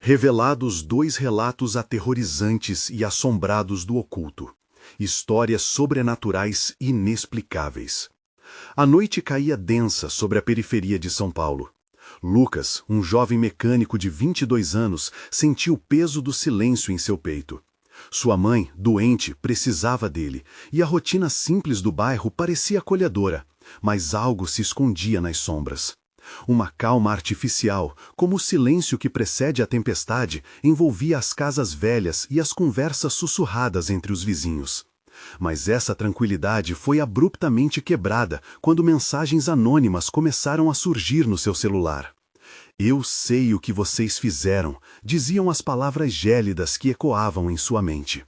Revelados dois relatos aterrorizantes e assombrados do oculto. Histórias sobrenaturais inexplicáveis. A noite caía densa sobre a periferia de São Paulo. Lucas, um jovem mecânico de 22 anos, sentiu o peso do silêncio em seu peito. Sua mãe, doente, precisava dele, e a rotina simples do bairro parecia acolhedora, mas algo se escondia nas sombras. Uma calma artificial, como o silêncio que precede a tempestade, envolvia as casas velhas e as conversas sussurradas entre os vizinhos. Mas essa tranquilidade foi abruptamente quebrada quando mensagens anônimas começaram a surgir no seu celular. "Eu sei o que vocês fizeram", diziam as palavras gélidas que ecoavam em sua mente.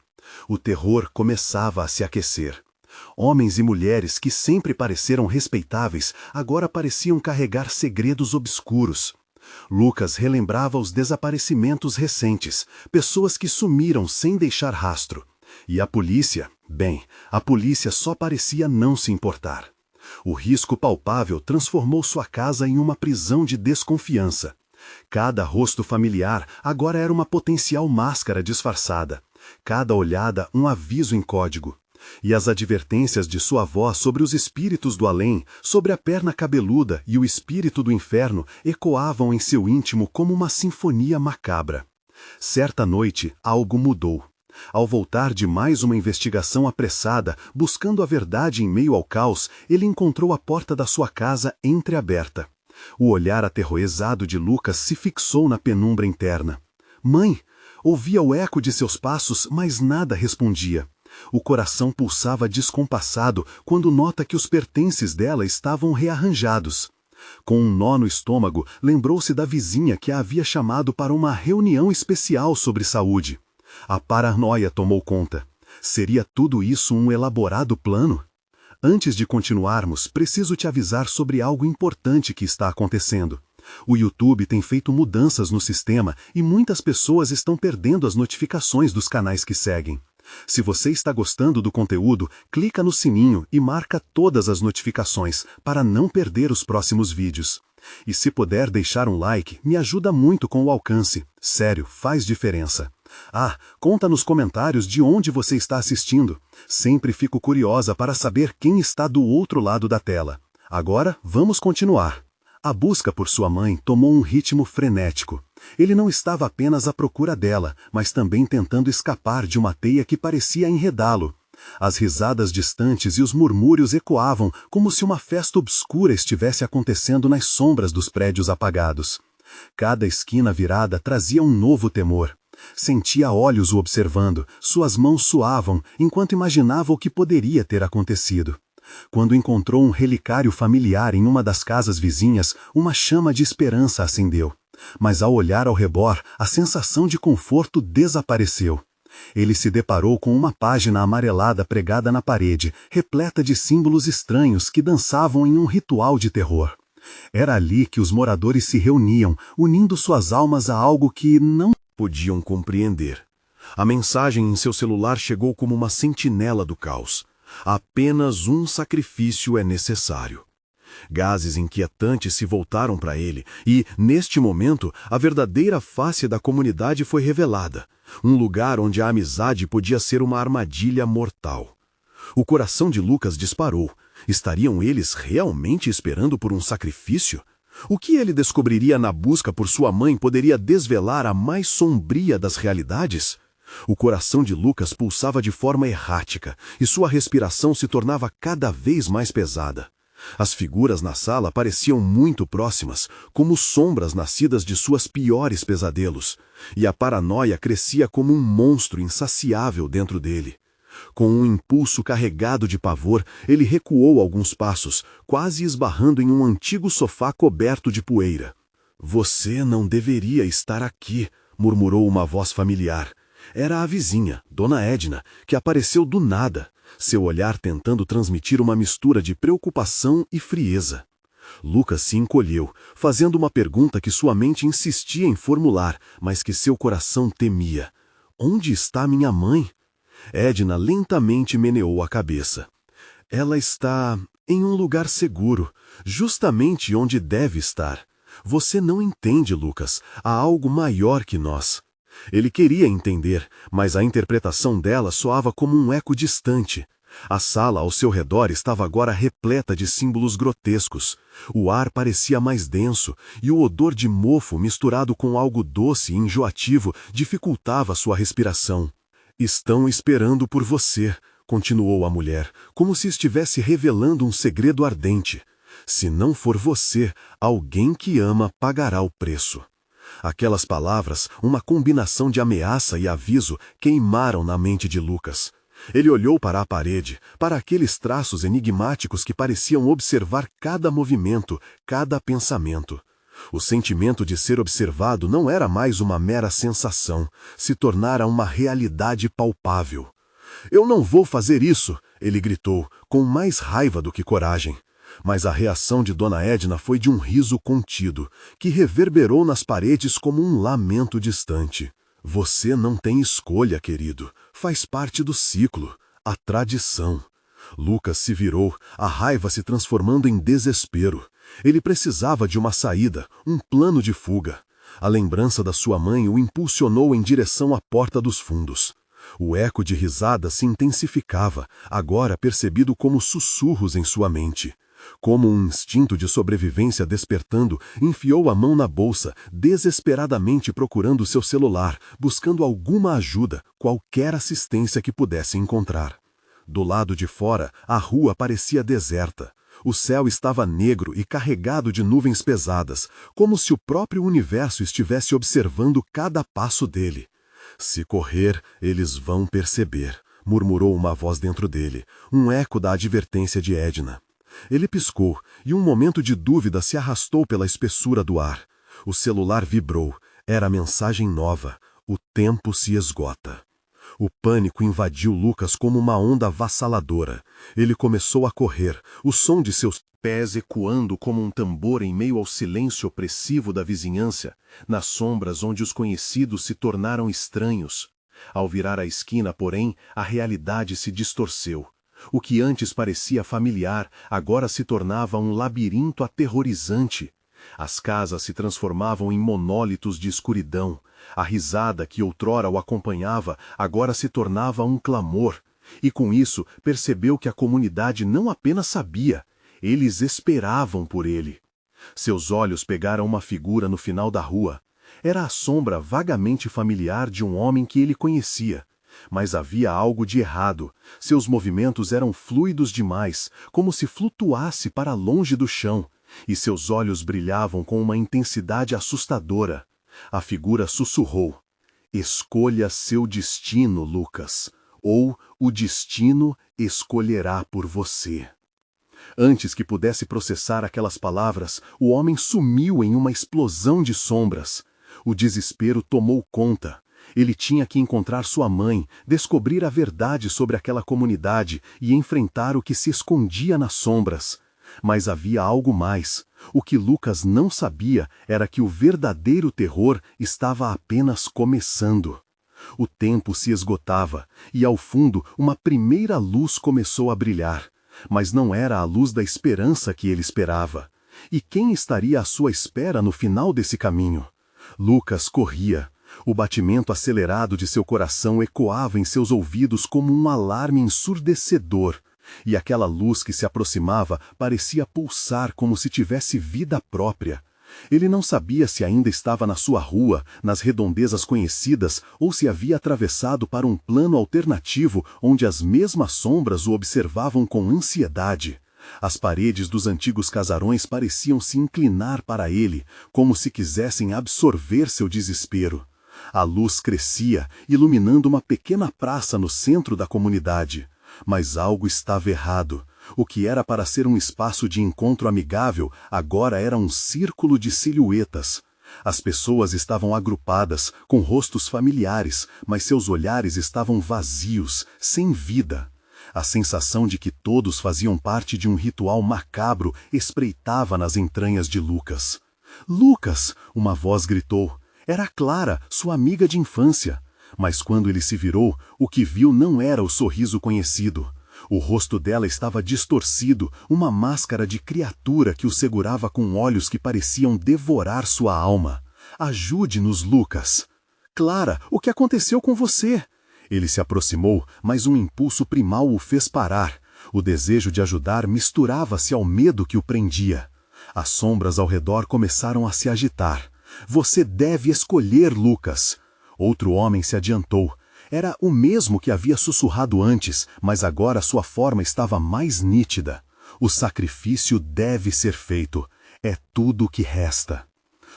O terror começava a se aquecer. Homens e mulheres que sempre pareceram respeitáveis agora pareciam carregar segredos obscuros. Lucas relembrava os desaparecimentos recentes, pessoas que sumiram sem deixar rastro. E a polícia? Bem, a polícia só parecia não se importar. O risco palpável transformou sua casa em uma prisão de desconfiança. Cada rosto familiar agora era uma potencial máscara disfarçada. Cada olhada um aviso em código. E as advertências de sua avó sobre os espíritos do além, sobre a perna cabeluda e o espírito do inferno ecoavam em seu íntimo como uma sinfonia macabra. Certa noite, algo mudou. Ao voltar de mais uma investigação apressada, buscando a verdade em meio ao caos, ele encontrou a porta da sua casa entreaberta. O olhar aterrorizado de Lucas se fixou na penumbra interna. "Mãe!" Ouvia o eco de seus passos, mas nada respondia. O coração pulsava descompassado quando nota que os pertences dela estavam rearranjados. Com um nó no estômago, lembrou-se da vizinha que a havia chamado para uma reunião especial sobre saúde. A paranoia tomou conta. Seria tudo isso um elaborado plano? Antes de continuarmos, preciso te avisar sobre algo importante que está acontecendo. O YouTube tem feito mudanças no sistema e muitas pessoas estão perdendo as notificações dos canais que seguem. Se você está gostando do conteúdo, clica no sininho e marca todas as notificações para não perder os próximos vídeos. E se puder deixar um like, me ajuda muito com o alcance. Sério, faz diferença. Conta nos comentários de onde você está assistindo. Sempre fico curiosa para saber quem está do outro lado da tela. Agora, vamos continuar. A busca por sua mãe tomou um ritmo frenético. Ele não estava apenas à procura dela, mas também tentando escapar de uma teia que parecia enredá-lo. As risadas distantes e os murmúrios ecoavam como se uma festa obscura estivesse acontecendo nas sombras dos prédios apagados. Cada esquina virada trazia um novo temor. Sentia olhos o observando, suas mãos suavam enquanto imaginava o que poderia ter acontecido. Quando encontrou um relicário familiar em uma das casas vizinhas, uma chama de esperança acendeu. Mas ao olhar ao redor, a sensação de conforto desapareceu. Ele se deparou com uma página amarelada pregada na parede, repleta de símbolos estranhos que dançavam em um ritual de terror. Era ali que os moradores se reuniam, unindo suas almas a algo que não podiam compreender. A mensagem em seu celular chegou como uma sentinela do caos. Apenas um sacrifício é necessário. Gases inquietantes se voltaram para ele e, neste momento, a verdadeira face da comunidade foi revelada. Um lugar onde a amizade podia ser uma armadilha mortal. O coração de Lucas disparou. Estariam eles realmente esperando por um sacrifício? O que ele descobriria na busca por sua mãe poderia desvelar a mais sombria das realidades? O coração de Lucas pulsava de forma errática e sua respiração se tornava cada vez mais pesada. As figuras na sala pareciam muito próximas, como sombras nascidas de suas piores pesadelos, e a paranoia crescia como um monstro insaciável dentro dele. Com um impulso carregado de pavor, ele recuou alguns passos, quase esbarrando em um antigo sofá coberto de poeira. "Você não deveria estar aqui", murmurou uma voz familiar. Era a vizinha, Dona Edna, que apareceu do nada, seu olhar tentando transmitir uma mistura de preocupação e frieza. Lucas se encolheu, fazendo uma pergunta que sua mente insistia em formular, mas que seu coração temia. "Onde está minha mãe?" Edna lentamente meneou a cabeça. "Ela está em um lugar seguro, justamente onde deve estar. Você não entende, Lucas. Há algo maior que nós. Ele queria entender, mas a interpretação dela soava como um eco distante. A sala ao seu redor estava agora repleta de símbolos grotescos. O ar parecia mais denso, e o odor de mofo misturado com algo doce e enjoativo dificultava sua respiração. Estão esperando por você, continuou a mulher, como se estivesse revelando um segredo ardente. Se não for você, alguém que ama pagará o preço. Aquelas palavras, uma combinação de ameaça e aviso, queimaram na mente de Lucas. Ele olhou para a parede, para aqueles traços enigmáticos que pareciam observar cada movimento, cada pensamento. O sentimento de ser observado não era mais uma mera sensação, se tornara uma realidade palpável. Eu não vou fazer isso, ele gritou, com mais raiva do que coragem. Mas a reação de Dona Edna foi de um riso contido, que reverberou nas paredes como um lamento distante. Você não tem escolha, querido. Faz parte do ciclo, a tradição. Lucas se virou, a raiva se transformando em desespero. Ele precisava de uma saída, um plano de fuga. A lembrança da sua mãe o impulsionou em direção à porta dos fundos. O eco de risadas se intensificava, agora percebido como sussurros em sua mente. Como um instinto de sobrevivência despertando, enfiou a mão na bolsa, desesperadamente procurando seu celular, buscando alguma ajuda, qualquer assistência que pudesse encontrar. Do lado de fora, a rua parecia deserta. O céu estava negro e carregado de nuvens pesadas, como se o próprio universo estivesse observando cada passo dele. Se correr, eles vão perceber, murmurou uma voz dentro dele, um eco da advertência de Edna. Ele piscou, e um momento de dúvida se arrastou pela espessura do ar. O celular vibrou. Era a mensagem nova. O tempo se esgota. O pânico invadiu Lucas como uma onda avassaladora. Ele começou a correr, o som de seus pés ecoando como um tambor em meio ao silêncio opressivo da vizinhança, nas sombras onde os conhecidos se tornaram estranhos. Ao virar a esquina, porém, a realidade se distorceu. O que antes parecia familiar, agora se tornava um labirinto aterrorizante. As casas se transformavam em monólitos de escuridão. A risada que outrora o acompanhava, agora se tornava um clamor. E com isso, percebeu que a comunidade não apenas sabia, eles esperavam por ele. Seus olhos pegaram uma figura no final da rua. Era a sombra vagamente familiar de um homem que ele conhecia. Mas havia algo de errado. Seus movimentos eram fluidos demais, como se flutuasse para longe do chão, e seus olhos brilhavam com uma intensidade assustadora. A figura sussurrou: "Escolha seu destino, Lucas, ou o destino escolherá por você." Antes que pudesse processar aquelas palavras, o homem sumiu em uma explosão de sombras. O desespero tomou conta. Ele tinha que encontrar sua mãe, descobrir a verdade sobre aquela comunidade e enfrentar o que se escondia nas sombras. Mas havia algo mais. O que Lucas não sabia era que o verdadeiro terror estava apenas começando. O tempo se esgotava, e ao fundo uma primeira luz começou a brilhar. Mas não era a luz da esperança que ele esperava. E quem estaria à sua espera no final desse caminho? Lucas corria. O batimento acelerado de seu coração ecoava em seus ouvidos como um alarme ensurdecedor, e aquela luz que se aproximava parecia pulsar como se tivesse vida própria. Ele não sabia se ainda estava na sua rua, nas redondezas conhecidas, ou se havia atravessado para um plano alternativo onde as mesmas sombras o observavam com ansiedade. As paredes dos antigos casarões pareciam se inclinar para ele, como se quisessem absorver seu desespero. A luz crescia, iluminando uma pequena praça no centro da comunidade. Mas algo estava errado. O que era para ser um espaço de encontro amigável, agora era um círculo de silhuetas. As pessoas estavam agrupadas, com rostos familiares, mas seus olhares estavam vazios, sem vida. A sensação de que todos faziam parte de um ritual macabro espreitava nas entranhas de Lucas. "Lucas!" uma voz gritou. Era Clara, sua amiga de infância. Mas quando ele se virou, o que viu não era o sorriso conhecido. O rosto dela estava distorcido, uma máscara de criatura que o segurava com olhos que pareciam devorar sua alma. Ajude-nos, Lucas. Clara, o que aconteceu com você? Ele se aproximou, mas um impulso primal o fez parar. O desejo de ajudar misturava-se ao medo que o prendia. As sombras ao redor começaram a se agitar. Você deve escolher, Lucas. Outro homem se adiantou. Era o mesmo que havia sussurrado antes, mas agora sua forma estava mais nítida. O sacrifício deve ser feito. É tudo o que resta.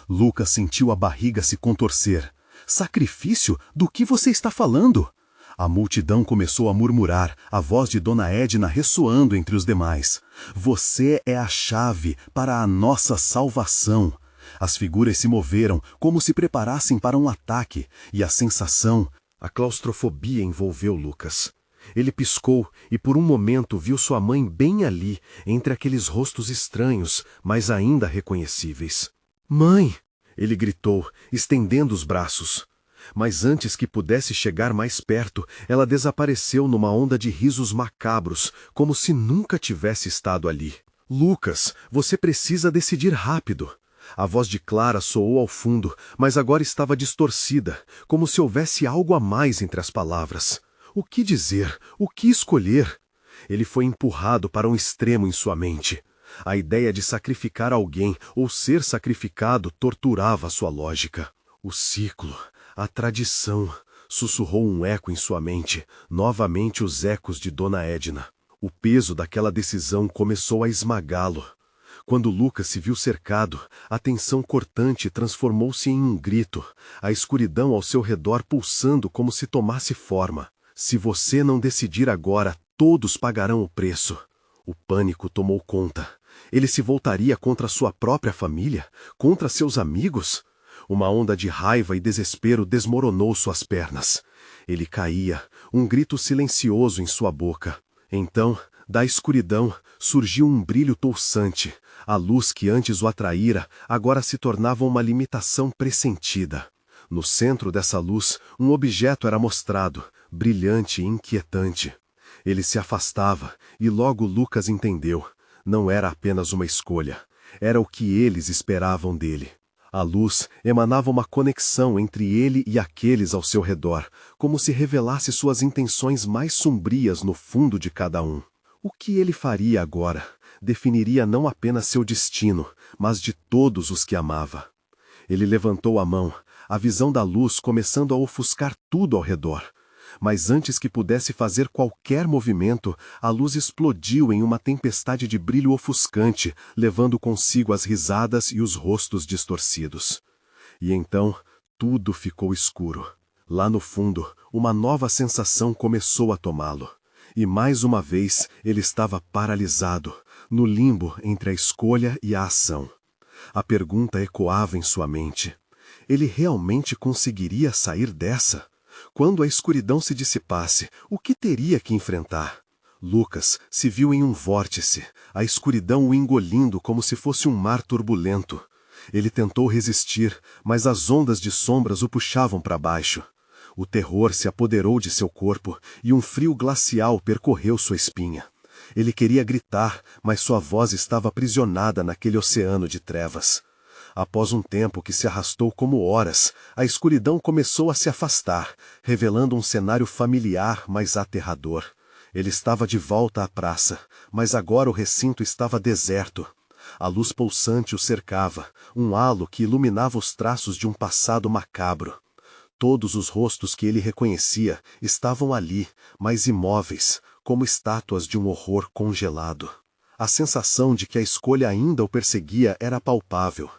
Lucas sentiu a barriga se contorcer. Sacrifício? Do que você está falando? A multidão começou a murmurar, a voz de Dona Edna ressoando entre os demais. Você é a chave para a nossa salvação. As figuras se moveram, como se preparassem para um ataque, e a sensação, a claustrofobia envolveu Lucas. Ele piscou e por um momento viu sua mãe bem ali, entre aqueles rostos estranhos, mas ainda reconhecíveis. Mãe! Ele gritou, estendendo os braços. Mas antes que pudesse chegar mais perto, ela desapareceu numa onda de risos macabros, como se nunca tivesse estado ali. Lucas, você precisa decidir rápido. A voz de Clara soou ao fundo, mas agora estava distorcida, como se houvesse algo a mais entre as palavras. O que dizer? O que escolher? Ele foi empurrado para um extremo em sua mente. A ideia de sacrificar alguém ou ser sacrificado torturava sua lógica. O ciclo, a tradição, sussurrou um eco em sua mente, novamente os ecos de Dona Edna. O peso daquela decisão começou a esmagá-lo. Quando Lucas se viu cercado, a tensão cortante transformou-se em um grito, a escuridão ao seu redor pulsando como se tomasse forma. Se você não decidir agora, todos pagarão o preço. O pânico tomou conta. Ele se voltaria contra sua própria família? Contra seus amigos? Uma onda de raiva e desespero desmoronou suas pernas. Ele caía, um grito silencioso em sua boca. Então, da escuridão, surgiu um brilho touçante. A luz que antes o atraíra, agora se tornava uma limitação pressentida. No centro dessa luz, um objeto era mostrado, brilhante e inquietante. Ele se afastava, e logo Lucas entendeu. Não era apenas uma escolha. Era o que eles esperavam dele. A luz emanava uma conexão entre ele e aqueles ao seu redor, como se revelasse suas intenções mais sombrias no fundo de cada um. O que ele faria agora definiria não apenas seu destino, mas de todos os que amava. Ele levantou a mão, a visão da luz começando a ofuscar tudo ao redor. Mas antes que pudesse fazer qualquer movimento, a luz explodiu em uma tempestade de brilho ofuscante, levando consigo as risadas e os rostos distorcidos. E então, tudo ficou escuro. Lá no fundo, uma nova sensação começou a tomá-lo. E mais uma vez, ele estava paralisado, no limbo entre a escolha e a ação. A pergunta ecoava em sua mente. Ele realmente conseguiria sair dessa? Quando a escuridão se dissipasse, o que teria que enfrentar? Lucas se viu em um vórtice, a escuridão o engolindo como se fosse um mar turbulento. Ele tentou resistir, mas as ondas de sombras o puxavam para baixo. O terror se apoderou de seu corpo e um frio glacial percorreu sua espinha. Ele queria gritar, mas sua voz estava aprisionada naquele oceano de trevas. Após um tempo que se arrastou como horas, a escuridão começou a se afastar, revelando um cenário familiar, mas aterrador. Ele estava de volta à praça, mas agora o recinto estava deserto. A luz pulsante o cercava, um halo que iluminava os traços de um passado macabro. Todos os rostos que ele reconhecia estavam ali, mas imóveis, como estátuas de um horror congelado. A sensação de que a escolha ainda o perseguia era palpável.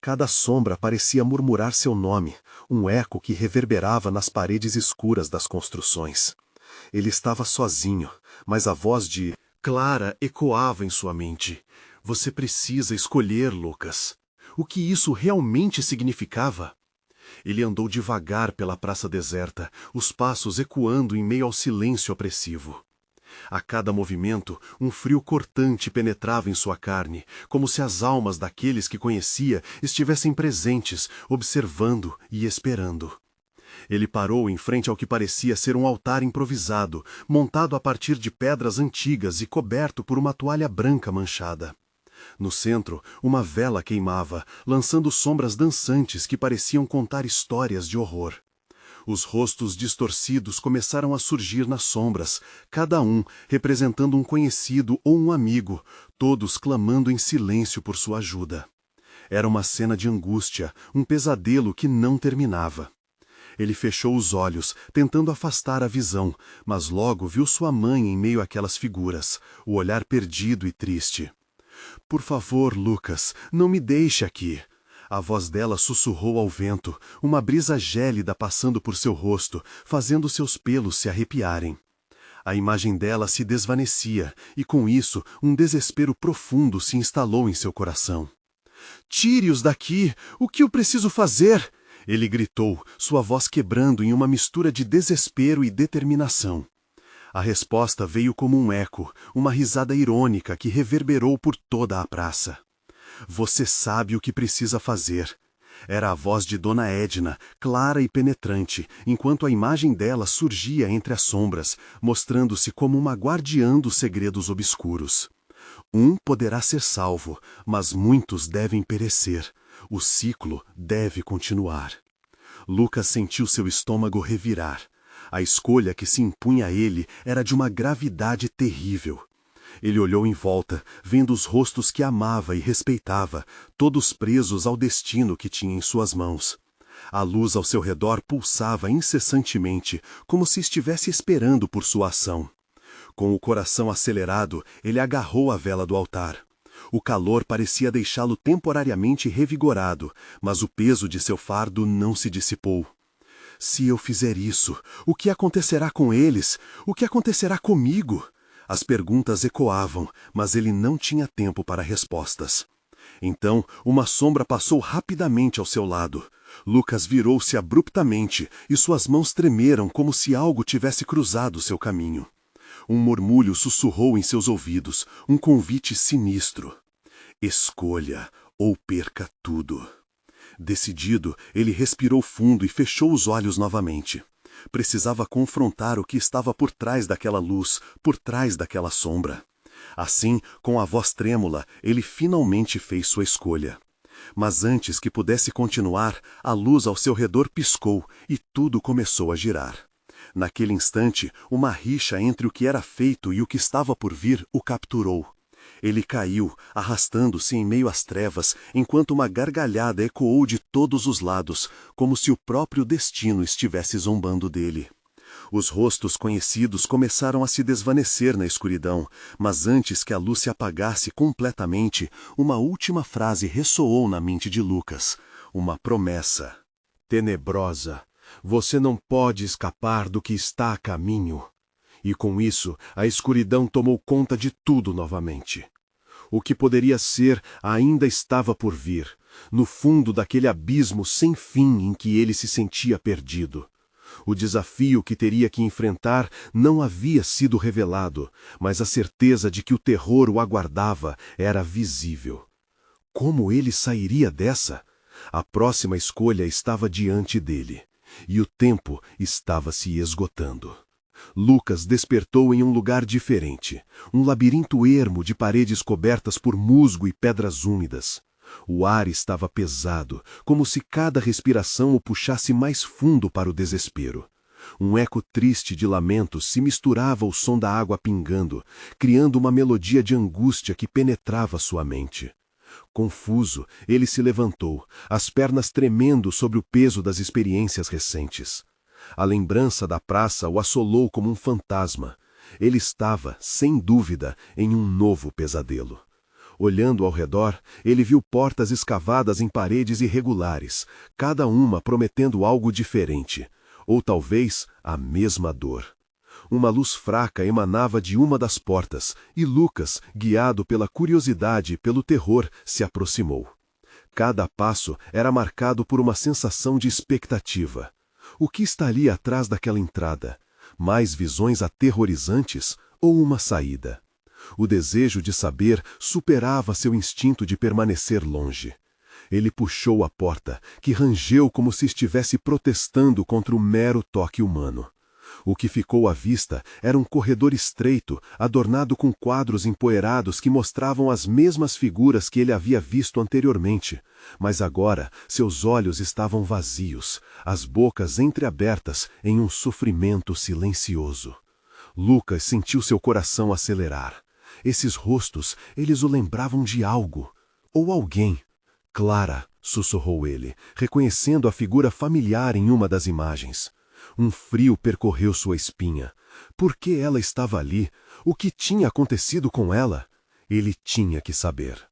Cada sombra parecia murmurar seu nome, um eco que reverberava nas paredes escuras das construções. Ele estava sozinho, mas a voz de Clara ecoava em sua mente. Você precisa escolher, Lucas. O que isso realmente significava? Ele andou devagar pela praça deserta, os passos ecoando em meio ao silêncio opressivo. A cada movimento, um frio cortante penetrava em sua carne, como se as almas daqueles que conhecia estivessem presentes, observando e esperando. Ele parou em frente ao que parecia ser um altar improvisado, montado a partir de pedras antigas e coberto por uma toalha branca manchada. No centro, uma vela queimava, lançando sombras dançantes que pareciam contar histórias de horror. Os rostos distorcidos começaram a surgir nas sombras, cada um representando um conhecido ou um amigo, todos clamando em silêncio por sua ajuda. Era uma cena de angústia, um pesadelo que não terminava. Ele fechou os olhos, tentando afastar a visão, mas logo viu sua mãe em meio àquelas figuras, o olhar perdido e triste. "Por favor, Lucas, não me deixe aqui." A voz dela sussurrou ao vento, uma brisa gélida passando por seu rosto, fazendo seus pelos se arrepiarem. A imagem dela se desvanecia, e com isso um desespero profundo se instalou em seu coração. "Tire-os daqui! O que eu preciso fazer?" Ele gritou, sua voz quebrando em uma mistura de desespero e determinação. A resposta veio como um eco, uma risada irônica que reverberou por toda a praça. "Você sabe o que precisa fazer." Era a voz de Dona Edna, clara e penetrante, enquanto a imagem dela surgia entre as sombras, mostrando-se como uma guardiã dos segredos obscuros. "Um poderá ser salvo, mas muitos devem perecer. O ciclo deve continuar." Lucas sentiu seu estômago revirar. A escolha que se impunha a ele era de uma gravidade terrível. Ele olhou em volta, vendo os rostos que amava e respeitava, todos presos ao destino que tinha em suas mãos. A luz ao seu redor pulsava incessantemente, como se estivesse esperando por sua ação. Com o coração acelerado, ele agarrou a vela do altar. O calor parecia deixá-lo temporariamente revigorado, mas o peso de seu fardo não se dissipou. "Se eu fizer isso, o que acontecerá com eles? O que acontecerá comigo?" As perguntas ecoavam, mas ele não tinha tempo para respostas. Então, uma sombra passou rapidamente ao seu lado. Lucas virou-se abruptamente e suas mãos tremeram como se algo tivesse cruzado seu caminho. Um murmúrio sussurrou em seus ouvidos, um convite sinistro. "Escolha ou perca tudo." Decidido, ele respirou fundo e fechou os olhos novamente. Precisava confrontar o que estava por trás daquela luz, por trás daquela sombra. Assim, com a voz trêmula, ele finalmente fez sua escolha. Mas antes que pudesse continuar, a luz ao seu redor piscou e tudo começou a girar. Naquele instante, uma rixa entre o que era feito e o que estava por vir o capturou. Ele caiu, arrastando-se em meio às trevas, enquanto uma gargalhada ecoou de todos os lados, como se o próprio destino estivesse zombando dele. Os rostos conhecidos começaram a se desvanecer na escuridão, mas antes que a luz se apagasse completamente, uma última frase ressoou na mente de Lucas, uma promessa. "Tenebrosa, você não pode escapar do que está a caminho." E com isso, a escuridão tomou conta de tudo novamente. O que poderia ser ainda estava por vir, no fundo daquele abismo sem fim em que ele se sentia perdido. O desafio que teria que enfrentar não havia sido revelado, mas a certeza de que o terror o aguardava era visível. Como ele sairia dessa? A próxima escolha estava diante dele, e o tempo estava se esgotando. Lucas despertou em um lugar diferente, um labirinto ermo de paredes cobertas por musgo e pedras úmidas. O ar estava pesado, como se cada respiração o puxasse mais fundo para o desespero. Um eco triste de lamentos se misturava ao som da água pingando, criando uma melodia de angústia que penetrava sua mente. Confuso, ele se levantou, as pernas tremendo sob o peso das experiências recentes. A lembrança da praça o assolou como um fantasma. Ele estava, sem dúvida, em um novo pesadelo. Olhando ao redor, ele viu portas escavadas em paredes irregulares, cada uma prometendo algo diferente, ou talvez a mesma dor. Uma luz fraca emanava de uma das portas, e Lucas, guiado pela curiosidade e pelo terror, se aproximou. Cada passo era marcado por uma sensação de expectativa. O que estaria atrás daquela entrada? Mais visões aterrorizantes ou uma saída? O desejo de saber superava seu instinto de permanecer longe. Ele puxou a porta, que rangeu como se estivesse protestando contra o mero toque humano. O que ficou à vista era um corredor estreito, adornado com quadros empoeirados que mostravam as mesmas figuras que ele havia visto anteriormente. Mas agora seus olhos estavam vazios, as bocas entreabertas em um sofrimento silencioso. Lucas sentiu seu coração acelerar. Esses rostos, eles o lembravam de algo. Ou alguém. Clara, sussurrou ele, reconhecendo a figura familiar em uma das imagens. Um frio percorreu sua espinha. Por que ela estava ali? O que tinha acontecido com ela? Ele tinha que saber.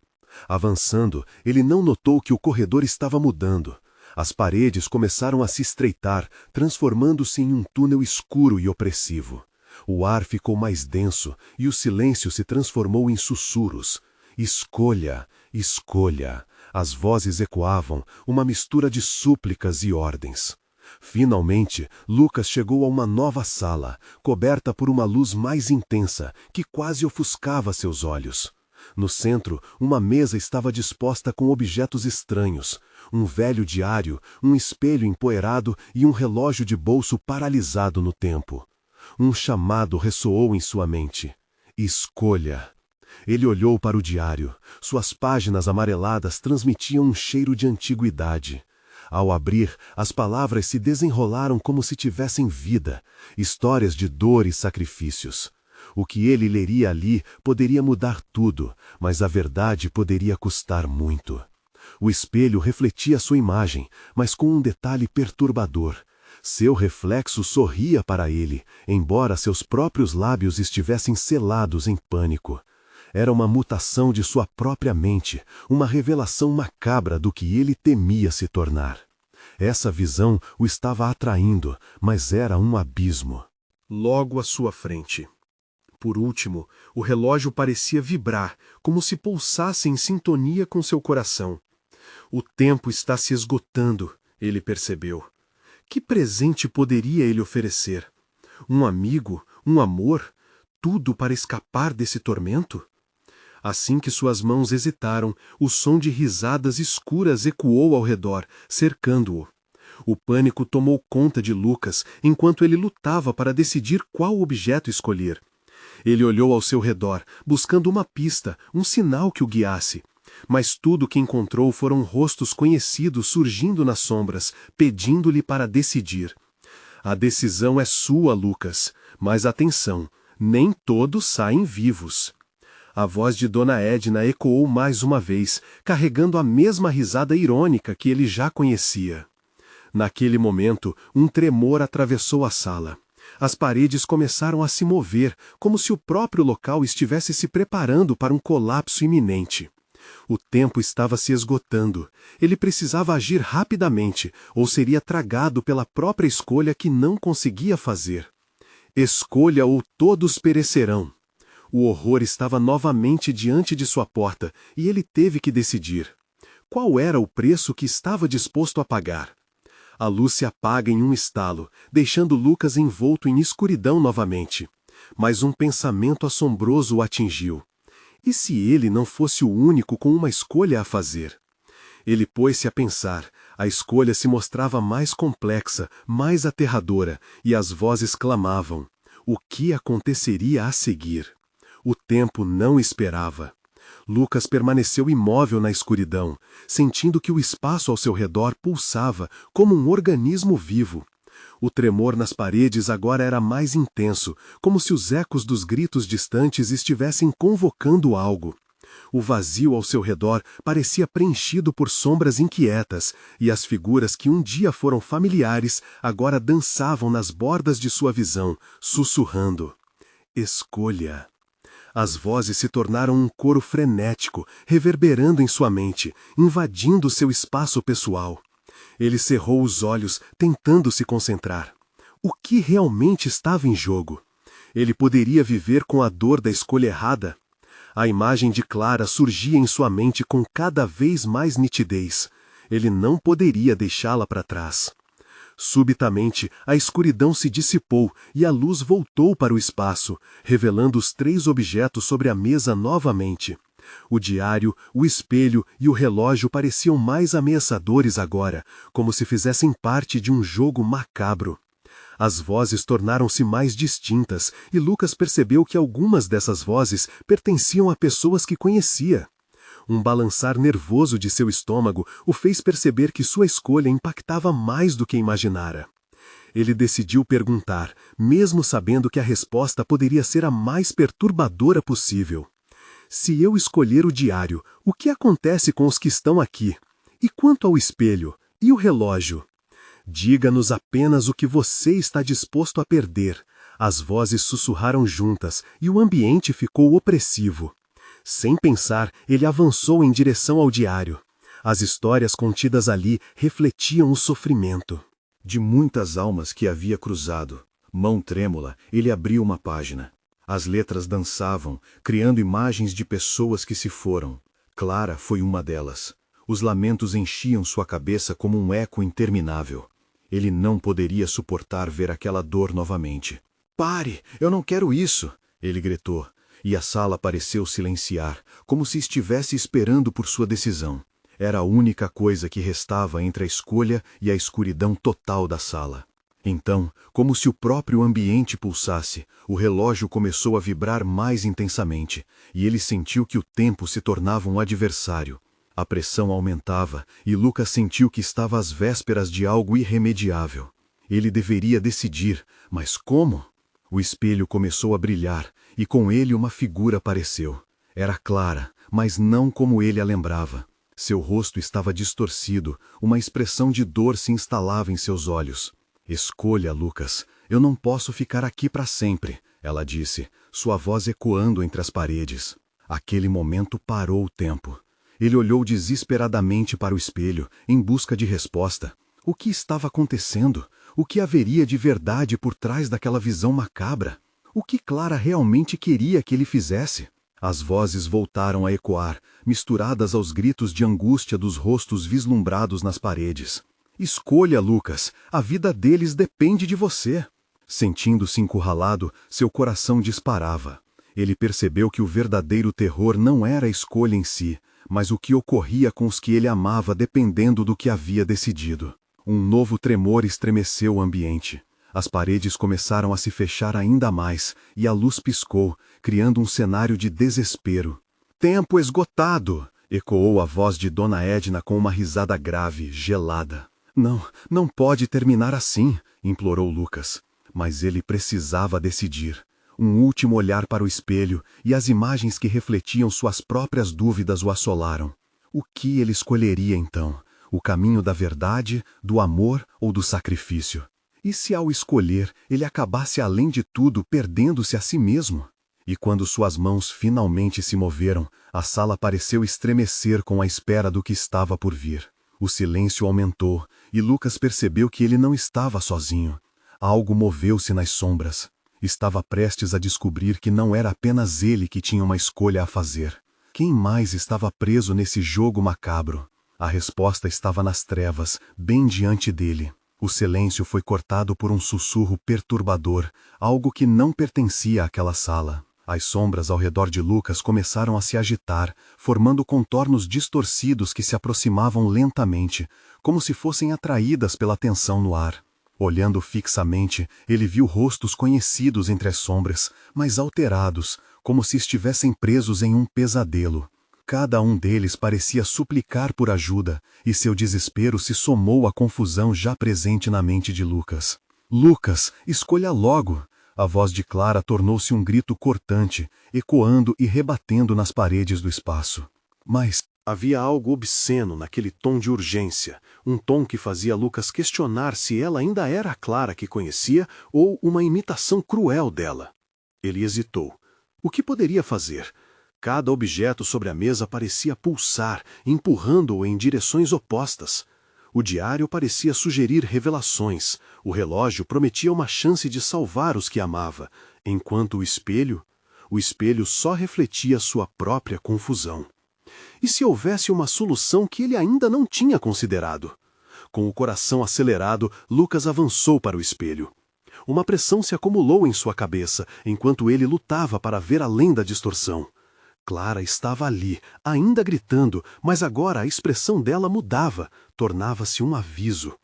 Avançando, ele não notou que o corredor estava mudando. As paredes começaram a se estreitar, transformando-se em um túnel escuro e opressivo. O ar ficou mais denso e o silêncio se transformou em sussurros. Escolha, escolha. As vozes ecoavam, uma mistura de súplicas e ordens. Finalmente, Lucas chegou a uma nova sala, coberta por uma luz mais intensa, que quase ofuscava seus olhos. No centro, uma mesa estava disposta com objetos estranhos. Um velho diário, um espelho empoeirado e um relógio de bolso paralisado no tempo. Um chamado ressoou em sua mente. Escolha. Ele olhou para o diário. Suas páginas amareladas transmitiam um cheiro de antiguidade. Ao abrir, as palavras se desenrolaram como se tivessem vida, histórias de dor e sacrifícios. O que ele leria ali poderia mudar tudo, mas a verdade poderia custar muito. O espelho refletia sua imagem, mas com um detalhe perturbador. Seu reflexo sorria para ele, embora seus próprios lábios estivessem selados em pânico. Era uma mutação de sua própria mente, uma revelação macabra do que ele temia se tornar. Essa visão o estava atraindo, mas era um abismo. Logo à sua frente. Por último, o relógio parecia vibrar, como se pulsasse em sintonia com seu coração. O tempo está se esgotando, ele percebeu. Que presente poderia ele oferecer? Um amigo? Um amor? Tudo para escapar desse tormento? Assim que suas mãos hesitaram, o som de risadas escuras ecoou ao redor, cercando-o. O pânico tomou conta de Lucas enquanto ele lutava para decidir qual objeto escolher. Ele olhou ao seu redor, buscando uma pista, um sinal que o guiasse. Mas tudo o que encontrou foram rostos conhecidos surgindo nas sombras, pedindo-lhe para decidir. A decisão é sua, Lucas, mas atenção, nem todos saem vivos. A voz de Dona Edna ecoou mais uma vez, carregando a mesma risada irônica que ele já conhecia. Naquele momento, um tremor atravessou a sala. As paredes começaram a se mover, como se o próprio local estivesse se preparando para um colapso iminente. O tempo estava se esgotando. Ele precisava agir rapidamente, ou seria tragado pela própria escolha que não conseguia fazer. Escolha ou todos perecerão. O horror estava novamente diante de sua porta, e ele teve que decidir. Qual era o preço que estava disposto a pagar? A luz se apaga em um estalo, deixando Lucas envolto em escuridão novamente. Mas um pensamento assombroso o atingiu. E se ele não fosse o único com uma escolha a fazer? Ele pôs-se a pensar. A escolha se mostrava mais complexa, mais aterradora, e as vozes clamavam. O que aconteceria a seguir? O tempo não esperava. Lucas permaneceu imóvel na escuridão, sentindo que o espaço ao seu redor pulsava como um organismo vivo. O tremor nas paredes agora era mais intenso, como se os ecos dos gritos distantes estivessem convocando algo. O vazio ao seu redor parecia preenchido por sombras inquietas, e as figuras que um dia foram familiares agora dançavam nas bordas de sua visão, sussurrando. Escolha. As vozes se tornaram um coro frenético, reverberando em sua mente, invadindo seu espaço pessoal. Ele cerrou os olhos, tentando se concentrar. O que realmente estava em jogo? Ele poderia viver com a dor da escolha errada? A imagem de Clara surgia em sua mente com cada vez mais nitidez. Ele não poderia deixá-la para trás. Subitamente, a escuridão se dissipou e a luz voltou para o espaço, revelando os 3 objetos sobre a mesa novamente. O diário, o espelho e o relógio pareciam mais ameaçadores agora, como se fizessem parte de um jogo macabro. As vozes tornaram-se mais distintas e Lucas percebeu que algumas dessas vozes pertenciam a pessoas que conhecia. Um balançar nervoso de seu estômago o fez perceber que sua escolha impactava mais do que imaginara. Ele decidiu perguntar, mesmo sabendo que a resposta poderia ser a mais perturbadora possível. Se eu escolher o diário, o que acontece com os que estão aqui? E quanto ao espelho? E o relógio? Diga-nos apenas o que você está disposto a perder. As vozes sussurraram juntas e o ambiente ficou opressivo. Sem pensar, ele avançou em direção ao diário. As histórias contidas ali refletiam o sofrimento de muitas almas que havia cruzado. Mão trêmula, ele abriu uma página. As letras dançavam, criando imagens de pessoas que se foram. Clara foi uma delas. Os lamentos enchiam sua cabeça como um eco interminável. Ele não poderia suportar ver aquela dor novamente. "Pare! Eu não quero isso!" ele gritou, e a sala pareceu silenciar, como se estivesse esperando por sua decisão. Era a única coisa que restava entre a escolha e a escuridão total da sala. Então, como se o próprio ambiente pulsasse, o relógio começou a vibrar mais intensamente, e ele sentiu que o tempo se tornava um adversário. A pressão aumentava, e Lucas sentiu que estava às vésperas de algo irremediável. Ele deveria decidir, mas como? O espelho começou a brilhar, e com ele uma figura apareceu. Era Clara, mas não como ele a lembrava. Seu rosto estava distorcido, uma expressão de dor se instalava em seus olhos. "Escolha, Lucas. Eu não posso ficar aqui para sempre", ela disse, sua voz ecoando entre as paredes. Aquele momento parou o tempo. Ele olhou desesperadamente para o espelho, em busca de resposta. O que estava acontecendo? O que haveria de verdade por trás daquela visão macabra? O que Clara realmente queria que ele fizesse? As vozes voltaram a ecoar, misturadas aos gritos de angústia dos rostos vislumbrados nas paredes. "Escolha, Lucas. A vida deles depende de você." Sentindo-se encurralado, seu coração disparava. Ele percebeu que o verdadeiro terror não era a escolha em si, mas o que ocorria com os que ele amava dependendo do que havia decidido. Um novo tremor estremeceu o ambiente. As paredes começaram a se fechar ainda mais, e a luz piscou, criando um cenário de desespero. "Tempo esgotado!" ecoou a voz de Dona Edna com uma risada grave, gelada. Não pode terminar assim", implorou Lucas. Mas ele precisava decidir. Um último olhar para o espelho, e as imagens que refletiam suas próprias dúvidas o assolaram. O que ele escolheria então? O caminho da verdade, do amor ou do sacrifício? E se ao escolher, ele acabasse além de tudo perdendo-se a si mesmo? E quando suas mãos finalmente se moveram, a sala pareceu estremecer com a espera do que estava por vir. O silêncio aumentou, e Lucas percebeu que ele não estava sozinho. Algo moveu-se nas sombras. Estava prestes a descobrir que não era apenas ele que tinha uma escolha a fazer. Quem mais estava preso nesse jogo macabro? A resposta estava nas trevas, bem diante dele. O silêncio foi cortado por um sussurro perturbador, algo que não pertencia àquela sala. As sombras ao redor de Lucas começaram a se agitar, formando contornos distorcidos que se aproximavam lentamente, como se fossem atraídas pela tensão no ar. Olhando fixamente, ele viu rostos conhecidos entre as sombras, mas alterados, como se estivessem presos em um pesadelo. Cada um deles parecia suplicar por ajuda, e seu desespero se somou à confusão já presente na mente de Lucas. "Lucas, escolha logo!" A voz de Clara tornou-se um grito cortante, ecoando e rebatendo nas paredes do espaço. Mas havia algo obsceno naquele tom de urgência, um tom que fazia Lucas questionar se ela ainda era a Clara que conhecia ou uma imitação cruel dela. Ele hesitou. O que poderia fazer? Cada objeto sobre a mesa parecia pulsar, empurrando-o em direções opostas. O diário parecia sugerir revelações, o relógio prometia uma chance de salvar os que amava, enquanto o espelho só refletia sua própria confusão. E se houvesse uma solução que ele ainda não tinha considerado? Com o coração acelerado, Lucas avançou para o espelho. Uma pressão se acumulou em sua cabeça, enquanto ele lutava para ver além da distorção. Clara estava ali, ainda gritando, mas agora a expressão dela mudava, tornava-se um aviso.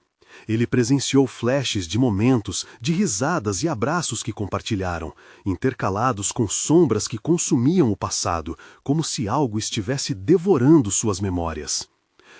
Ele presenciou flashes de momentos, de risadas e abraços que compartilharam, intercalados com sombras que consumiam o passado, como se algo estivesse devorando suas memórias.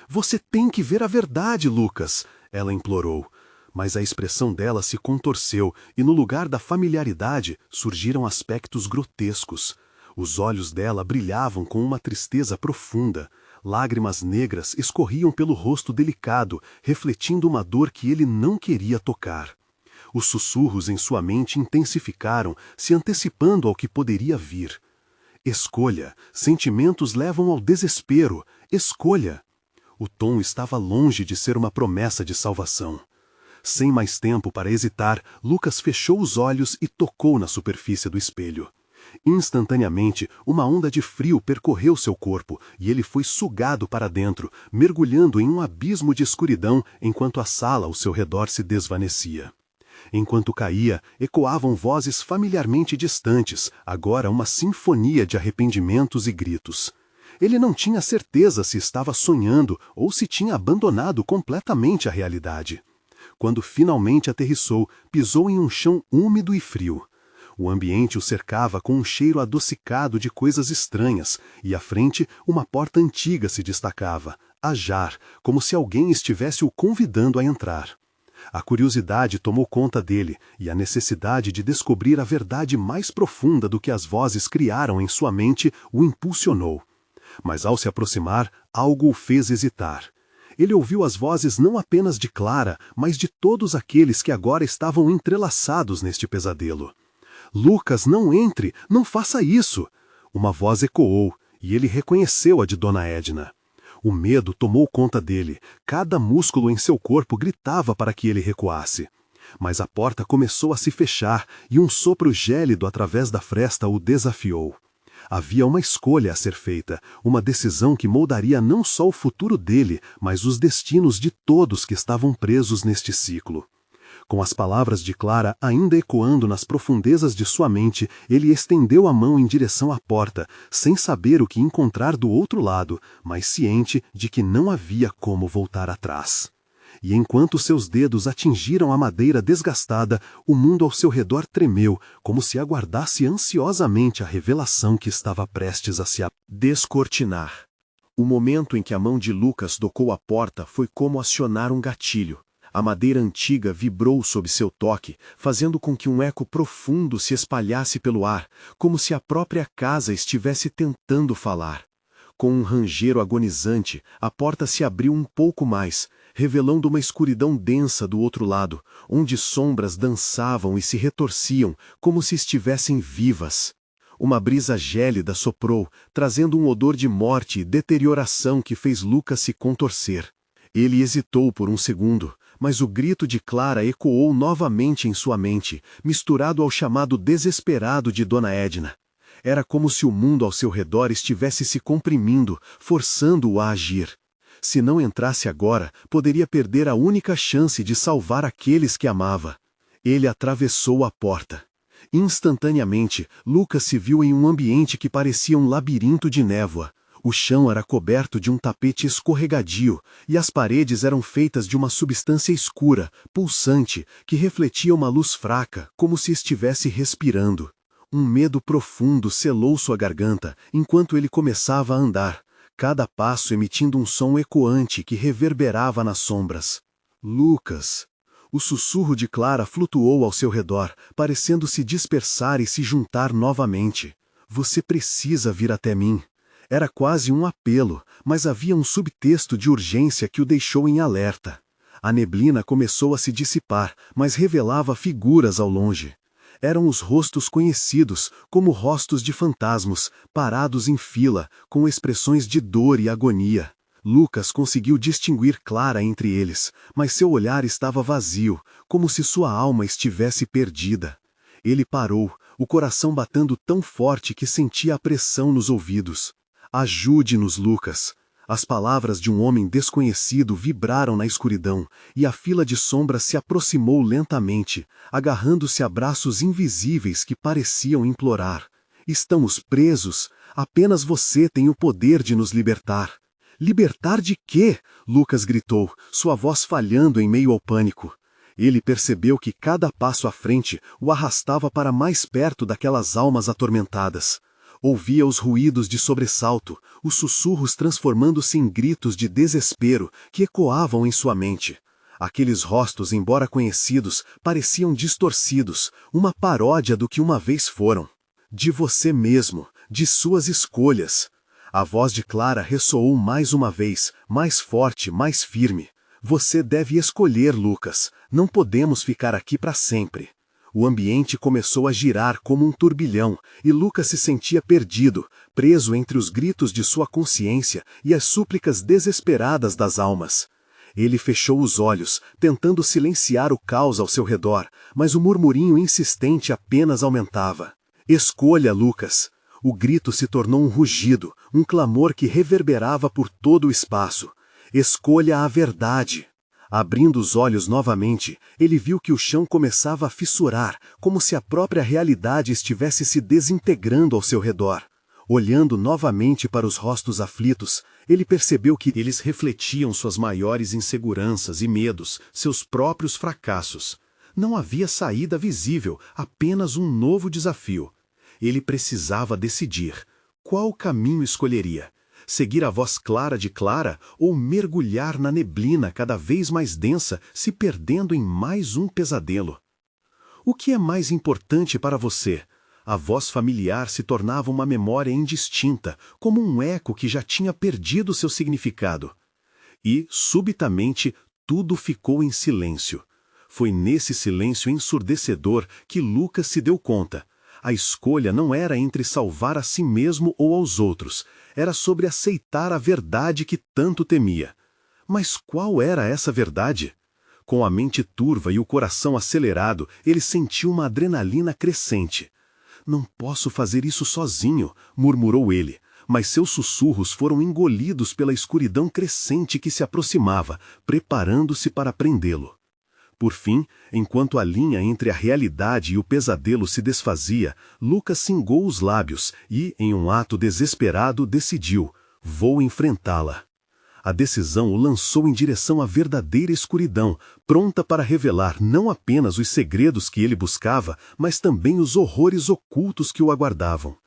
"Você tem que ver a verdade, Lucas", ela implorou. Mas a expressão dela se contorceu e no lugar da familiaridade surgiram aspectos grotescos. Os olhos dela brilhavam com uma tristeza profunda. Lágrimas negras escorriam pelo rosto delicado, refletindo uma dor que ele não queria tocar. Os sussurros em sua mente intensificaram, se antecipando ao que poderia vir. "Escolha. Sentimentos levam ao desespero. Escolha." O tom estava longe de ser uma promessa de salvação. Sem mais tempo para hesitar, Lucas fechou os olhos e tocou na superfície do espelho. Instantaneamente, uma onda de frio percorreu seu corpo e ele foi sugado para dentro, mergulhando em um abismo de escuridão enquanto a sala ao seu redor se desvanecia. Enquanto caía, ecoavam vozes familiarmente distantes, agora uma sinfonia de arrependimentos e gritos. Ele não tinha certeza se estava sonhando ou se tinha abandonado completamente a realidade. Quando finalmente aterrissou, pisou em um chão úmido e frio. O ambiente o cercava com um cheiro adocicado de coisas estranhas, e à frente uma porta antiga se destacava, a jar, como se alguém estivesse o convidando a entrar. A curiosidade tomou conta dele, e a necessidade de descobrir a verdade mais profunda do que as vozes criaram em sua mente o impulsionou. Mas ao se aproximar, algo o fez hesitar. Ele ouviu as vozes não apenas de Clara, mas de todos aqueles que agora estavam entrelaçados neste pesadelo. "Lucas, não entre! Não faça isso!" Uma voz ecoou, e ele reconheceu a de Dona Edna. O medo tomou conta dele. Cada músculo em seu corpo gritava para que ele recuasse. Mas a porta começou a se fechar, e um sopro gélido através da fresta o desafiou. Havia uma escolha a ser feita, uma decisão que moldaria não só o futuro dele, mas os destinos de todos que estavam presos neste ciclo. Com as palavras de Clara ainda ecoando nas profundezas de sua mente, ele estendeu a mão em direção à porta, sem saber o que encontrar do outro lado, mas ciente de que não havia como voltar atrás. E enquanto seus dedos atingiram a madeira desgastada, o mundo ao seu redor tremeu, como se aguardasse ansiosamente a revelação que estava prestes a se descortinar. O momento em que a mão de Lucas tocou a porta foi como acionar um gatilho. A madeira antiga vibrou sob seu toque, fazendo com que um eco profundo se espalhasse pelo ar, como se a própria casa estivesse tentando falar. Com um rangeiro agonizante, a porta se abriu um pouco mais, revelando uma escuridão densa do outro lado, onde sombras dançavam e se retorciam, como se estivessem vivas. Uma brisa gélida soprou, trazendo um odor de morte e deterioração que fez Lucas se contorcer. Ele hesitou por um segundo, mas o grito de Clara ecoou novamente em sua mente, misturado ao chamado desesperado de Dona Edna. Era como se o mundo ao seu redor estivesse se comprimindo, forçando-o a agir. Se não entrasse agora, poderia perder a única chance de salvar aqueles que amava. Ele atravessou a porta. Instantaneamente, Lucas se viu em um ambiente que parecia um labirinto de névoa. O chão era coberto de um tapete escorregadio, e as paredes eram feitas de uma substância escura, pulsante, que refletia uma luz fraca, como se estivesse respirando. Um medo profundo selou sua garganta, enquanto ele começava a andar, cada passo emitindo um som ecoante que reverberava nas sombras. "Lucas!" O sussurro de Clara flutuou ao seu redor, parecendo se dispersar e se juntar novamente. "Você precisa vir até mim." Era quase um apelo, mas havia um subtexto de urgência que o deixou em alerta. A neblina começou a se dissipar, mas revelava figuras ao longe. Eram os rostos conhecidos, como rostos de fantasmas, parados em fila, com expressões de dor e agonia. Lucas conseguiu distinguir Clara entre eles, mas seu olhar estava vazio, como se sua alma estivesse perdida. Ele parou, o coração batendo tão forte que sentia a pressão nos ouvidos. "Ajude-nos, Lucas." As palavras de um homem desconhecido vibraram na escuridão, e a fila de sombras se aproximou lentamente, agarrando-se a braços invisíveis que pareciam implorar. "Estamos presos. Apenas você tem o poder de nos libertar. Libertar de quê? Lucas gritou, sua voz falhando em meio ao pânico. Ele percebeu que cada passo à frente o arrastava para mais perto daquelas almas atormentadas. Ouvia os ruídos de sobressalto, os sussurros transformando-se em gritos de desespero que ecoavam em sua mente. Aqueles rostos, embora conhecidos, pareciam distorcidos, uma paródia do que uma vez foram. De você mesmo, de suas escolhas. A voz de Clara ressoou mais uma vez, mais forte, mais firme. Você deve escolher, Lucas. Não podemos ficar aqui para sempre. O ambiente começou a girar como um turbilhão, e Lucas se sentia perdido, preso entre os gritos de sua consciência e as súplicas desesperadas das almas. Ele fechou os olhos, tentando silenciar o caos ao seu redor, mas o murmurinho insistente apenas aumentava. Escolha, Lucas! O grito se tornou um rugido, um clamor que reverberava por todo o espaço. Escolha a verdade! Abrindo os olhos novamente, ele viu que o chão começava a fissurar, como se a própria realidade estivesse se desintegrando ao seu redor. Olhando novamente para os rostos aflitos, ele percebeu que eles refletiam suas maiores inseguranças e medos, seus próprios fracassos. Não havia saída visível, apenas um novo desafio. Ele precisava decidir. Qual caminho escolheria? Seguir a voz clara de Clara ou mergulhar na neblina cada vez mais densa, se perdendo em mais um pesadelo? O que é mais importante para você? A voz familiar se tornava uma memória indistinta, como um eco que já tinha perdido seu significado. E, subitamente, tudo ficou em silêncio. Foi nesse silêncio ensurdecedor que Lucas se deu conta. A escolha não era entre salvar a si mesmo ou aos outros, era sobre aceitar a verdade que tanto temia. Mas qual era essa verdade? Com a mente turva e o coração acelerado, ele sentiu uma adrenalina crescente. Não posso fazer isso sozinho, murmurou ele, mas seus sussurros foram engolidos pela escuridão crescente que se aproximava, preparando-se para prendê-lo. Por fim, enquanto a linha entre a realidade e o pesadelo se desfazia, Lucas cingou os lábios e, em um ato desesperado, decidiu: vou enfrentá-la. A decisão o lançou em direção à verdadeira escuridão, pronta para revelar não apenas os segredos que ele buscava, mas também os horrores ocultos que o aguardavam.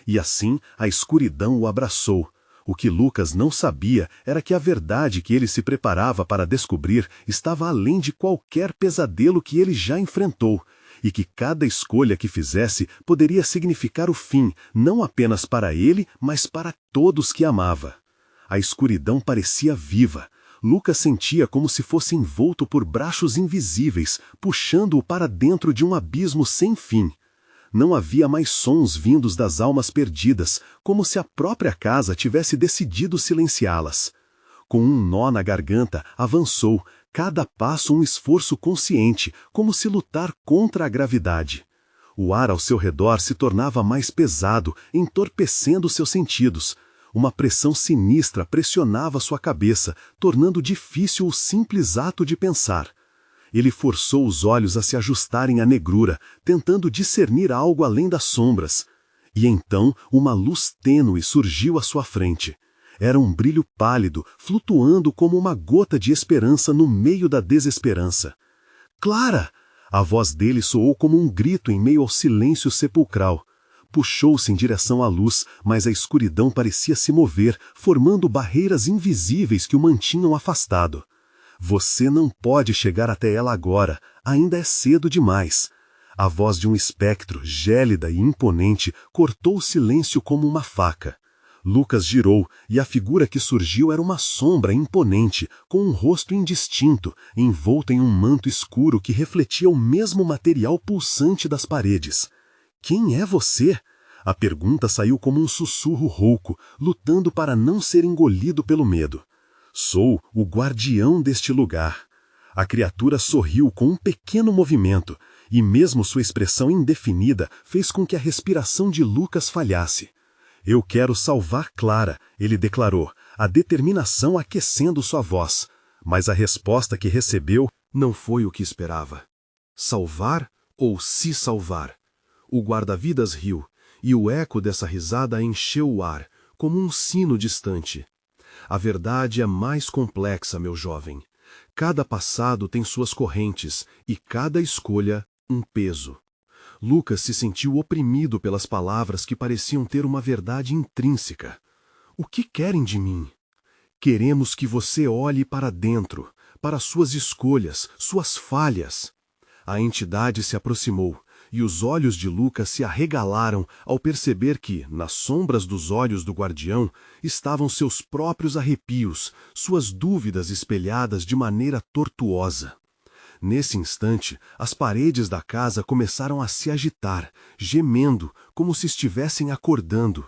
E assim, a escuridão o abraçou. O que Lucas não sabia era que a verdade que ele se preparava para descobrir estava além de qualquer pesadelo que ele já enfrentou, e que cada escolha que fizesse poderia significar o fim, não apenas para ele, mas para todos que amava. A escuridão parecia viva. Lucas sentia como se fosse envolto por braços invisíveis, puxando-o para dentro de um abismo sem fim. Não havia mais sons vindos das almas perdidas, como se a própria casa tivesse decidido silenciá-las. Com um nó na garganta, avançou, cada passo um esforço consciente, como se lutar contra a gravidade. O ar ao seu redor se tornava mais pesado, entorpecendo seus sentidos. Uma pressão sinistra pressionava sua cabeça, tornando difícil o simples ato de pensar. Ele forçou os olhos a se ajustarem à negrura, tentando discernir algo além das sombras. E então uma luz tênue surgiu à sua frente. Era um brilho pálido, flutuando como uma gota de esperança no meio da desesperança. Clara! A voz dele soou como um grito em meio ao silêncio sepulcral. Puxou-se em direção à luz, mas a escuridão parecia se mover, formando barreiras invisíveis que o mantinham afastado. Você não pode chegar até ela agora, ainda é cedo demais. A voz de um espectro, gélida e imponente, cortou o silêncio como uma faca. Lucas girou, e a figura que surgiu era uma sombra imponente, com um rosto indistinto, envolto em um manto escuro que refletia o mesmo material pulsante das paredes. Quem é você? A pergunta saiu como um sussurro rouco, lutando para não ser engolido pelo medo. Sou o guardião deste lugar. A criatura sorriu com um pequeno movimento, e mesmo sua expressão indefinida fez com que a respiração de Lucas falhasse. Eu quero salvar Clara, ele declarou, a determinação aquecendo sua voz. Mas a resposta que recebeu não foi o que esperava. Salvar ou se salvar? O guarda-vidas riu, E o eco dessa risada encheu o ar, como um sino distante. A verdade é mais complexa, meu jovem. Cada passado tem suas correntes e cada escolha um peso. Lucas se sentiu oprimido pelas palavras que pareciam ter uma verdade intrínseca. O que querem de mim? Queremos que você olhe para dentro, para suas escolhas, suas falhas. A entidade se aproximou, e os olhos de Lucas se arregalaram ao perceber que, nas sombras dos olhos do guardião, estavam seus próprios arrepios, suas dúvidas espelhadas de maneira tortuosa. Nesse instante, as paredes da casa começaram a se agitar, gemendo, como se estivessem acordando.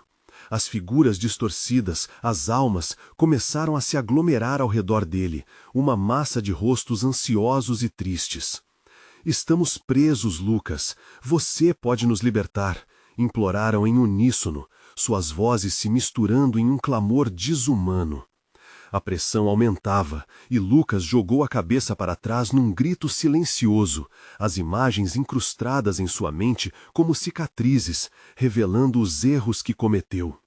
As figuras distorcidas, as almas, começaram a se aglomerar ao redor dele, uma massa de rostos ansiosos e tristes. Estamos presos, Lucas. Você pode nos libertar, imploraram em uníssono, suas vozes se misturando em um clamor desumano. A pressão aumentava, e Lucas jogou a cabeça para trás num grito silencioso, as imagens incrustadas em sua mente como cicatrizes, revelando os erros que cometeu.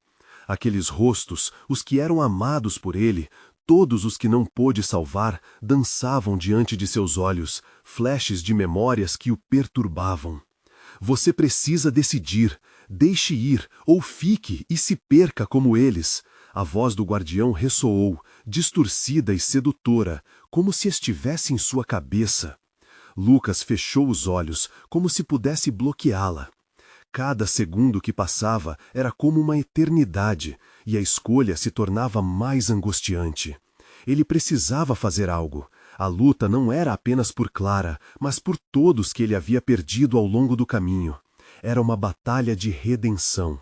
Aqueles rostos, os que eram amados por ele, todos os que não pôde salvar, dançavam diante de seus olhos, flashes de memórias que o perturbavam. Você precisa decidir, deixe ir, ou fique e se perca como eles. A voz do guardião ressoou, distorcida e sedutora, como se estivesse em sua cabeça. Lucas fechou os olhos, como se pudesse bloqueá-la. Cada segundo que passava era como uma eternidade, e a escolha se tornava mais angustiante. Ele precisava fazer algo. A luta não era apenas por Clara, mas por todos que ele havia perdido ao longo do caminho. Era uma batalha de redenção.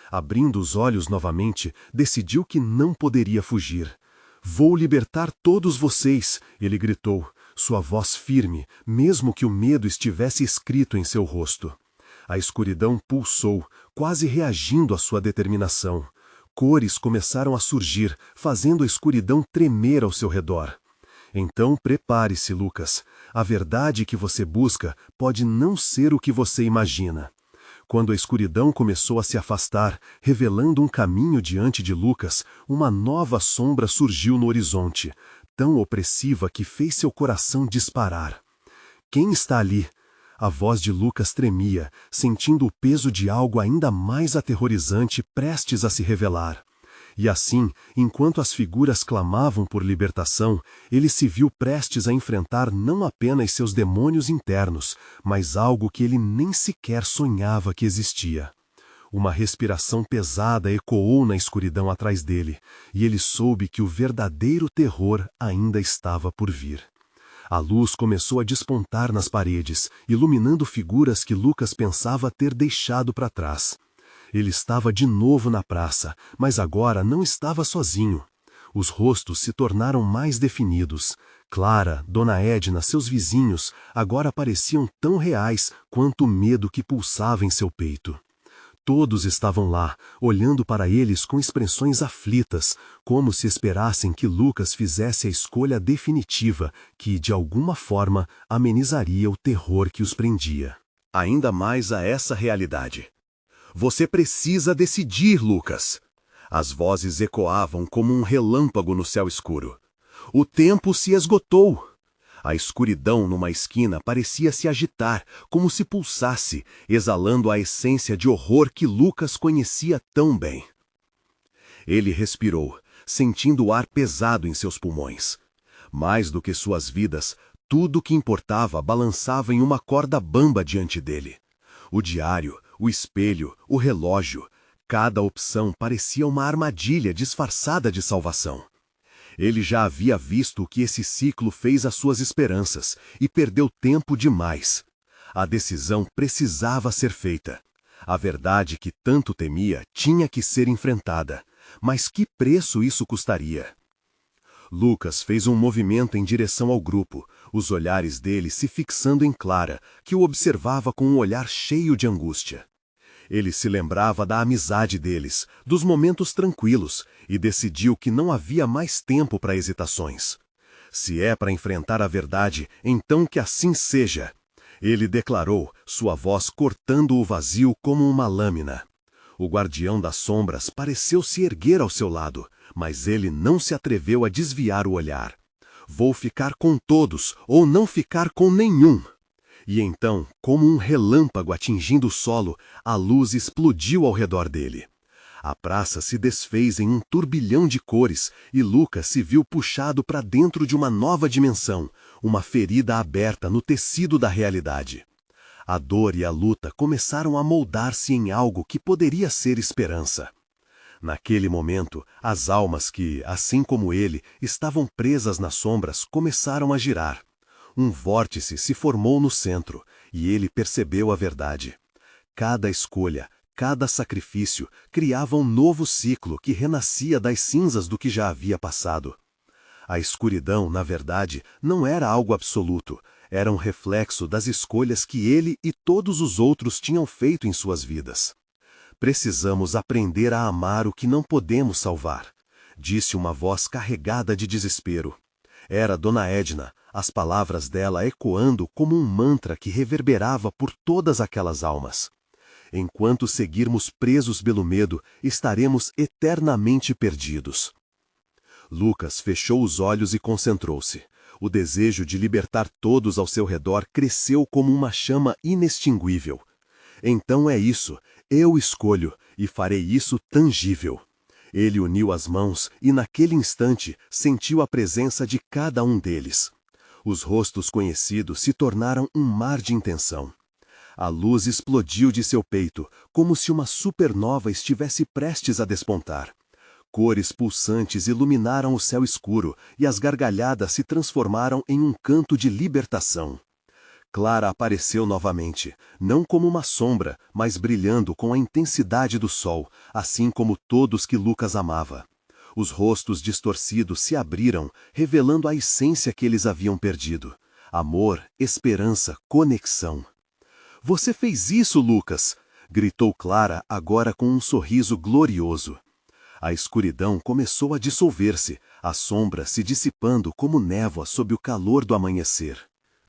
Abrindo os olhos novamente, decidiu que não poderia fugir. "Vou libertar todos vocês", ele gritou, sua voz firme, mesmo que o medo estivesse escrito em seu rosto. A escuridão pulsou, quase reagindo à sua determinação. Cores começaram a surgir, fazendo a escuridão tremer ao seu redor. Então prepare-se, Lucas. A verdade que você busca pode não ser o que você imagina. Quando a escuridão começou a se afastar, revelando um caminho diante de Lucas, uma nova sombra surgiu no horizonte, tão opressiva que fez seu coração disparar. "Quem está ali?" A voz de Lucas tremia, sentindo o peso de algo ainda mais aterrorizante prestes a se revelar. E assim, enquanto as figuras clamavam por libertação, ele se viu prestes a enfrentar não apenas seus demônios internos, mas algo que ele nem sequer sonhava que existia. Uma respiração pesada ecoou na escuridão atrás dele, e ele soube que o verdadeiro terror ainda estava por vir. A luz começou a despontar nas paredes, iluminando figuras que Lucas pensava ter deixado para trás. Ele estava de novo na praça, mas agora não estava sozinho. Os rostos se tornaram mais definidos. Clara, Dona Edna, seus vizinhos, agora pareciam tão reais quanto o medo que pulsava em seu peito. Todos estavam lá, olhando para eles com expressões aflitas, como se esperassem que Lucas fizesse a escolha definitiva que, de alguma forma, amenizaria o terror que os prendia. Ainda mais a essa realidade. "Você precisa decidir, Lucas!" As vozes ecoavam como um relâmpago no céu escuro. "O tempo se esgotou!" A escuridão numa esquina parecia se agitar, como se pulsasse, exalando a essência de horror que Lucas conhecia tão bem. Ele respirou, sentindo o ar pesado em seus pulmões. Mais do que suas vidas, tudo o que importava balançava em uma corda bamba diante dele. O diário, o espelho, o relógio, cada opção parecia uma armadilha disfarçada de salvação. Ele já havia visto o que esse ciclo fez às suas esperanças e perdeu tempo demais. A decisão precisava ser feita. A verdade que tanto temia tinha que ser enfrentada. Mas que preço isso custaria? Lucas fez um movimento em direção ao grupo, os olhares dele se fixando em Clara, que o observava com um olhar cheio de angústia. Ele se lembrava da amizade deles, dos momentos tranquilos, e decidiu que não havia mais tempo para hesitações. "Se é para enfrentar a verdade, então que assim seja!" Ele declarou, sua voz cortando o vazio como uma lâmina. O guardião das sombras pareceu se erguer ao seu lado, mas ele não se atreveu a desviar o olhar. Vou ficar com todos, ou não ficar com nenhum. E então, como um relâmpago atingindo o solo, a luz explodiu ao redor dele. A praça se desfez em um turbilhão de cores e Lucas se viu puxado para dentro de uma nova dimensão, uma ferida aberta no tecido da realidade. A dor e a luta começaram a moldar-se em algo que poderia ser esperança. Naquele momento, as almas que, assim como ele, estavam presas nas sombras começaram a girar. Um vórtice se formou no centro, e ele percebeu a verdade. Cada escolha, cada sacrifício, criava um novo ciclo que renascia das cinzas do que já havia passado. A escuridão, na verdade, não era algo absoluto, era um reflexo das escolhas que ele e todos os outros tinham feito em suas vidas. Precisamos aprender a amar o que não podemos salvar, disse uma voz carregada de desespero. Era Dona Edna, as palavras dela ecoando como um mantra que reverberava por todas aquelas almas. Enquanto seguirmos presos pelo medo, estaremos eternamente perdidos. Lucas fechou os olhos e concentrou-se. O desejo de libertar todos ao seu redor cresceu como uma chama inextinguível. Então é isso, eu escolho, e farei isso tangível. Ele uniu as mãos e, naquele instante, sentiu a presença de cada um deles. Os rostos conhecidos se tornaram um mar de intenção. A luz explodiu de seu peito, como se uma supernova estivesse prestes a despontar. Cores pulsantes iluminaram o céu escuro e as gargalhadas se transformaram em um canto de libertação. Clara apareceu novamente, não como uma sombra, mas brilhando com a intensidade do sol, assim como todos que Lucas amava. Os rostos distorcidos se abriram, revelando a essência que eles haviam perdido. Amor, esperança, conexão. Você fez isso, Lucas! Gritou Clara, agora com um sorriso glorioso. A escuridão começou a dissolver-se, a sombra se dissipando como névoa sob o calor do amanhecer.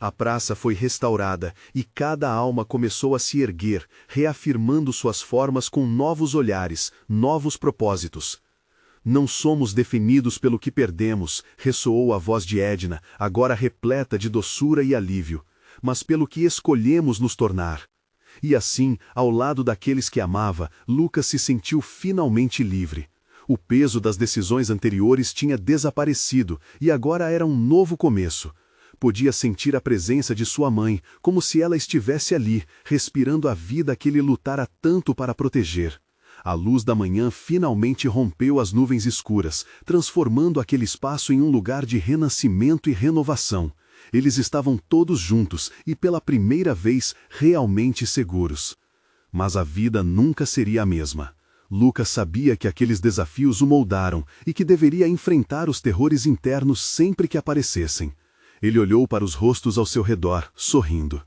A praça foi restaurada e cada alma começou a se erguer, reafirmando suas formas com novos olhares, novos propósitos. Não somos definidos pelo que perdemos, ressoou a voz de Edna, agora repleta de doçura e alívio, mas pelo que escolhemos nos tornar. E assim, ao lado daqueles que amava, Lucas se sentiu finalmente livre. O peso das decisões anteriores tinha desaparecido e agora era um novo começo. Podia sentir a presença de sua mãe, como se ela estivesse ali, respirando a vida que ele lutara tanto para proteger. A luz da manhã finalmente rompeu as nuvens escuras, transformando aquele espaço em um lugar de renascimento e renovação. Eles estavam todos juntos e, pela primeira vez, realmente seguros. Mas a vida nunca seria a mesma. Lucas sabia que aqueles desafios o moldaram e que deveria enfrentar os terrores internos sempre que aparecessem. Ele olhou para os rostos ao seu redor, sorrindo.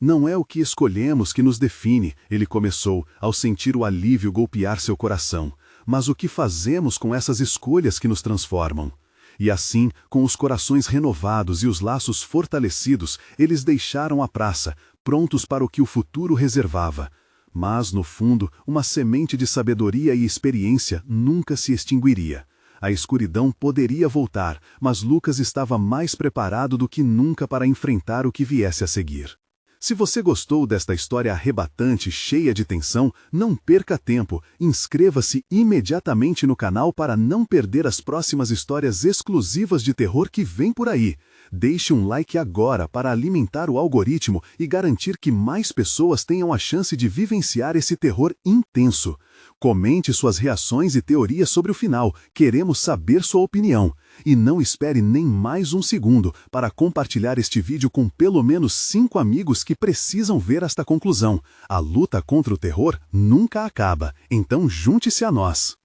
Não é o que escolhemos que nos define, ele começou, ao sentir o alívio golpear seu coração, mas o que fazemos com essas escolhas que nos transformam. E assim, com os corações renovados e os laços fortalecidos, eles deixaram a praça, prontos para o que o futuro reservava. Mas, no fundo, uma semente de sabedoria e experiência nunca se extinguiria. A escuridão poderia voltar, mas Lucas estava mais preparado do que nunca para enfrentar o que viesse a seguir. Se você gostou desta história arrebatante, cheia de tensão, não perca tempo, inscreva-se imediatamente no canal para não perder as próximas histórias exclusivas de terror que vêm por aí. Deixe um like agora para alimentar o algoritmo e garantir que mais pessoas tenham a chance de vivenciar esse terror intenso. Comente suas reações e teorias sobre o final, queremos saber sua opinião. E não espere nem mais um segundo para compartilhar este vídeo com pelo menos 5 amigos que precisam ver esta conclusão. A luta contra o terror nunca acaba, então junte-se a nós.